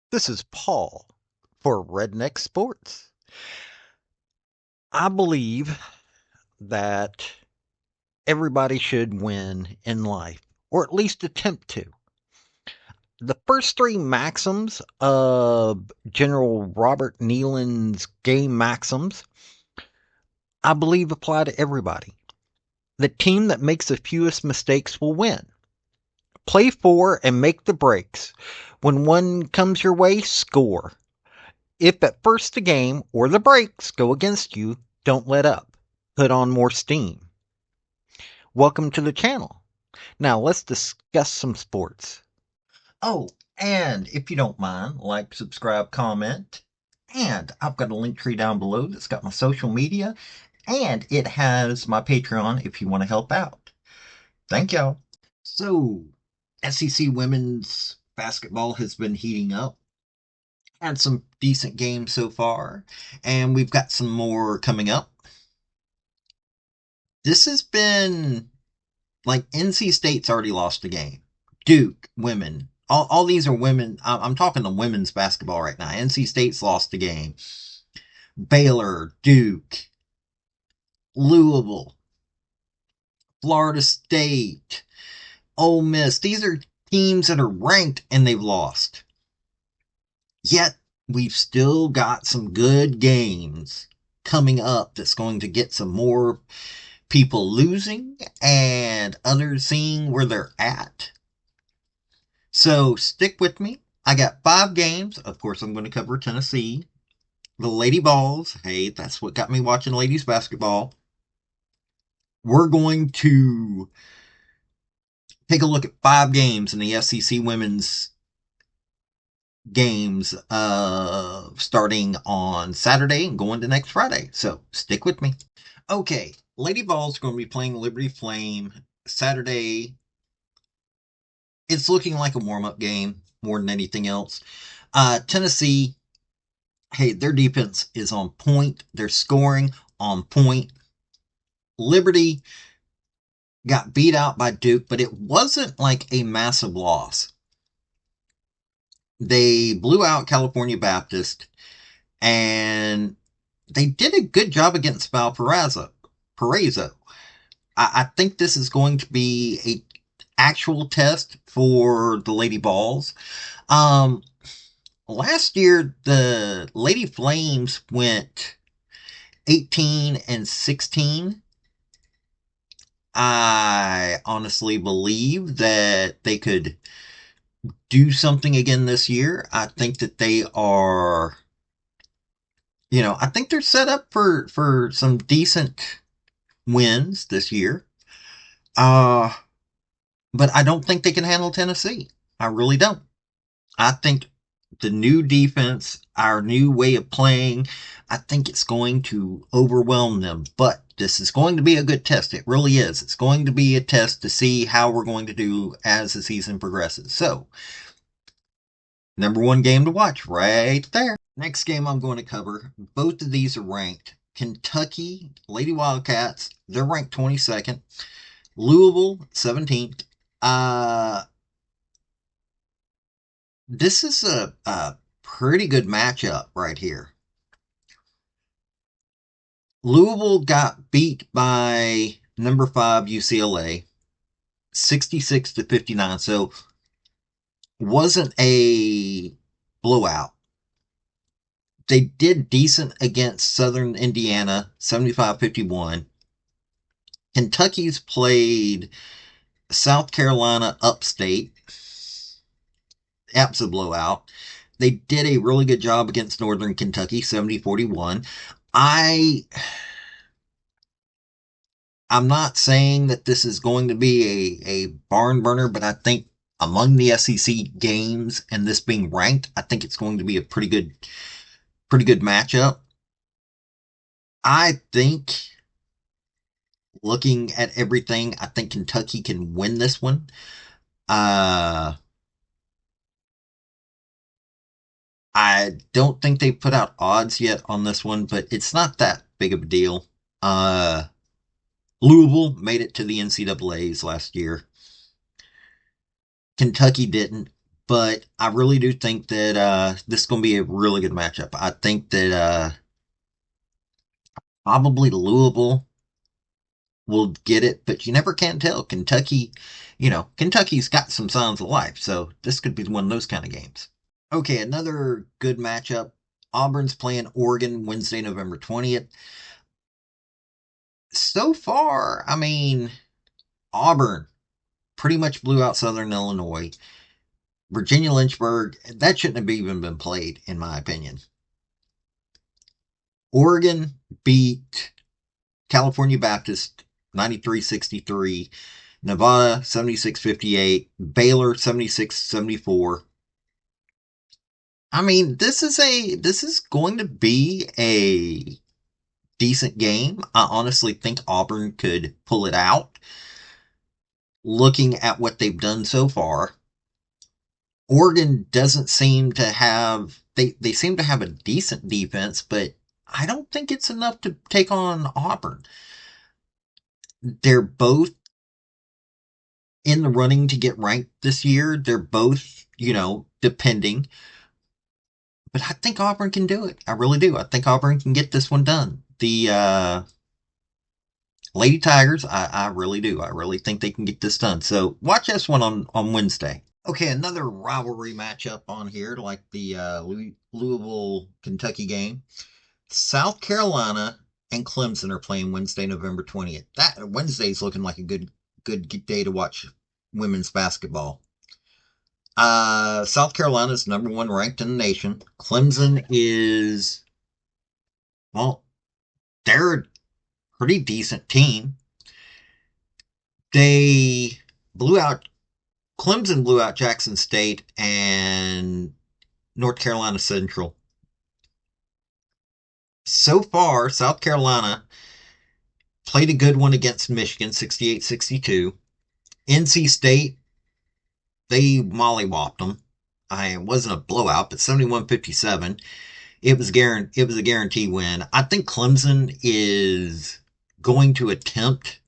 This is Paul for Redneck Sports. I believe that everybody should win in life, or at least attempt to. The first three maxims of General Robert Nealon's game maxims, I believe apply to everybody. The team that makes the fewest mistakes will win. Play for and make the breaks. When one comes your way, score. If at first the game or the breaks go against you, don't let up. Put on more steam. Welcome to the channel. Now let's discuss some sports. Oh, and if you don't mind, like, subscribe, comment. And I've got a link tree down below that's got my social media, and it has my Patreon if you want to help out. Thank y'all. So, SEC women's basketball has been heating up. Had some decent games so far, and we've got some more coming up. This has been like NC State's already lost a game. Duke, women. All these are women. I'm talking to women's basketball right now. NC State's lost a game. Baylor, Duke, Louisville, Florida State, Ole Miss. These are teams that are ranked and they've lost. Yet, we've still got some good games coming up that's going to get some more people losing and others seeing where they're at. So stick with me. I got 5 games. Of course, I'm going to cover Tennessee. The Lady Vols. Hey, that's what got me watching ladies basketball. We're going to take a look at 5 games in the SEC women's games starting on Saturday and going to next Friday. So stick with me. Okay, Lady Vols are going to be playing Liberty Flame Saturday. It's looking like a warm-up game more than anything else. Tennessee, hey, their defense is on point. They're scoring on point. Liberty got beat out by Duke, but it wasn't like a massive loss. They blew out California Baptist, and they did a good job against Valparaiso. I think this is going to be a actual test for the Lady Vols. Last year, the Lady Flames went 18-16. I honestly believe that they could do something again this year. I think that they are, I think they're set up for some decent wins this year. But I don't think they can handle Tennessee. I really don't. I think the new defense, our new way of playing, I think it's going to overwhelm them. But this is going to be a good test. It really is. It's going to be a test to see how we're going to do as the season progresses. So, number 1 game to watch right there. Next game I'm going to cover, both of these are ranked. Kentucky Lady Wildcats, they're ranked 22nd. Louisville, 17th. This is a pretty good matchup right here. Louisville got beat by number 5 UCLA, 66-59. So wasn't a blowout. They did decent against Southern Indiana, 75-51. Kentucky's played South Carolina upstate. That's a blowout. They did a really good job against Northern Kentucky, 70-41. I'm not saying that this is going to be a barn burner, but I think among the SEC games and this being ranked, I think it's going to be a pretty good matchup. I think, looking at everything, I think Kentucky can win this one. I don't think they put out odds yet on this one, but it's not that big of a deal. Louisville made it to the NCAAs last year. Kentucky didn't. but I really do think that this is going to be a really good matchup. I think that probably Louisville will get it, but you never can tell. Kentucky, Kentucky's got some signs of life, so this could be one of those kind of games. Okay, another good matchup. Auburn's playing Oregon Wednesday, November 20th. So far, I mean, Auburn pretty much blew out Southern Illinois. Virginia Lynchburg, that shouldn't have even been played, in my opinion. Oregon beat California Baptist 93-63, Nevada 76-58, Baylor 76-74. I mean, this is going to be a decent game. I honestly think Auburn could pull it out. Looking at what they've done so far, Oregon doesn't seem to have they seem to have a decent defense, but I don't think it's enough to take on Auburn. They're both in the running to get ranked this year. They're both, depending. But I think Auburn can do it. I really do. I think Auburn can get this one done. The Lady Tigers, I really do. I really think they can get this done. So watch this one on Wednesday. Okay, another rivalry matchup on here, like the Louisville Kentucky game. South Carolina and Clemson are playing Wednesday, November 20th. That Wednesday's looking like a good day to watch women's basketball. South Carolina's number one ranked in the nation. Clemson is, well, they're a pretty decent team. They blew out, Clemson blew out Jackson State and North Carolina Central. So far, South Carolina played a good one against Michigan, 68-62. NC State, they mollywopped them. It wasn't a blowout, but 71-57. It was a guarantee win. I think Clemson is going to attempt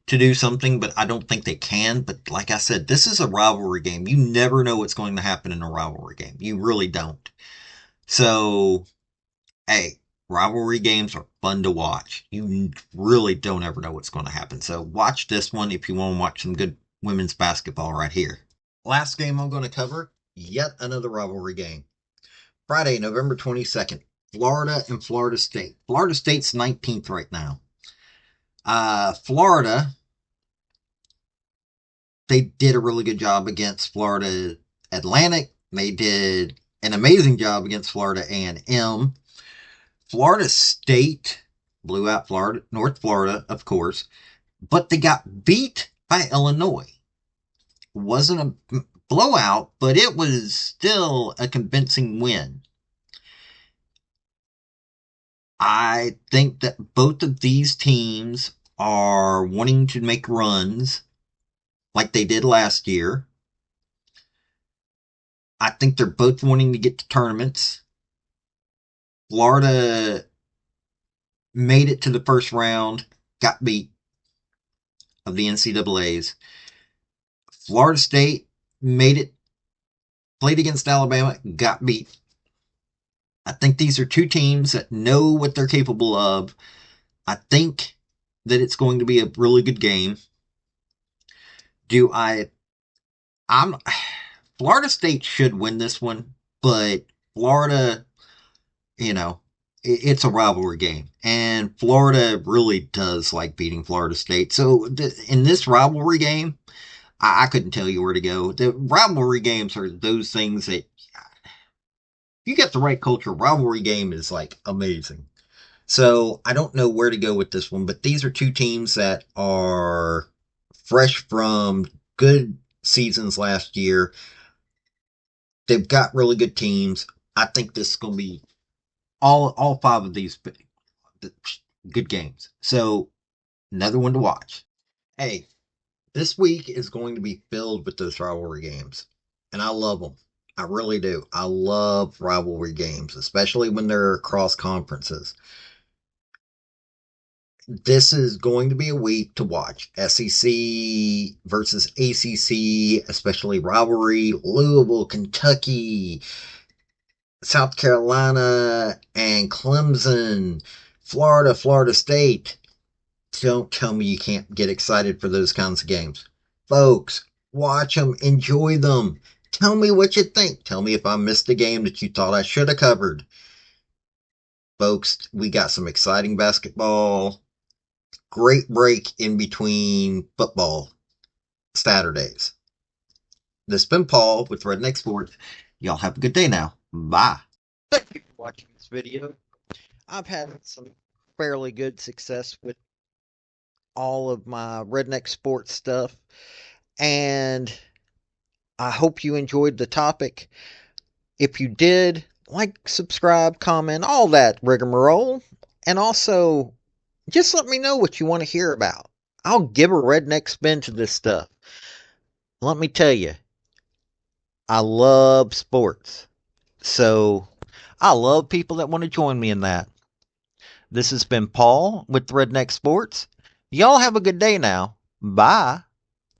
to do something, but I don't think they can. But like I said, this is a rivalry game. You never know what's going to happen in a rivalry game. You really don't. So, hey, rivalry games are fun to watch. You really don't ever know what's going to happen. So watch this one if you want to watch some good women's basketball right here. Last game I'm going to cover, yet another rivalry game. Friday, November 22nd, Florida and Florida State. Florida State's 19th right now. Florida, they did a really good job against Florida Atlantic. They did an amazing job against Florida A&M. Florida State blew out North Florida, of course, but they got beat by Illinois. Wasn't a blowout, but it was still a convincing win. I think that both of these teams are wanting to make runs like they did last year. I think they're both wanting to get to tournaments. Florida made it to the first round, got beat of the NCAAs. Florida State made it, played against Alabama, got beat. I think these are two teams that know what they're capable of. I think that it's going to be a really good game. Do I? I'm. Florida State should win this one, but Florida, it's a rivalry game, and Florida really does like beating Florida State. So in this rivalry game, I couldn't tell you where to go. The rivalry games are those things that you get the right culture. Rivalry game is like amazing. So I don't know where to go with this one, but these are two teams that are fresh from good seasons last year. They've got really good teams. I think this is going to be all five of these good games. So another one to watch. Hey, this week is going to be filled with those rivalry games, and I love them. I really do. I love rivalry games, especially when they're across conferences. This is going to be a week to watch. SEC versus ACC, especially rivalry. Louisville, Kentucky, South Carolina, and Clemson. Florida, Florida State. Don't tell me you can't get excited for those kinds of games. Folks, watch them, enjoy them. Tell me what you think. Tell me if I missed a game that you thought I should have covered. Folks, we got some exciting basketball. Great break in between football Saturdays. This has been Paul with Redneck Sports. Y'all have a good day now. Bye. Thank you for watching this video. I've had some fairly good success with all of my Redneck Sports stuff, and I hope you enjoyed the topic. If you did, like, subscribe, comment, all that rigmarole, and also just let me know what you want to hear about. I'll give a redneck spin to this stuff. Let me tell you, I love sports. So I love people that want to join me in that. This has been Paul with Redneck Sports. Y'all have a good day now. Bye.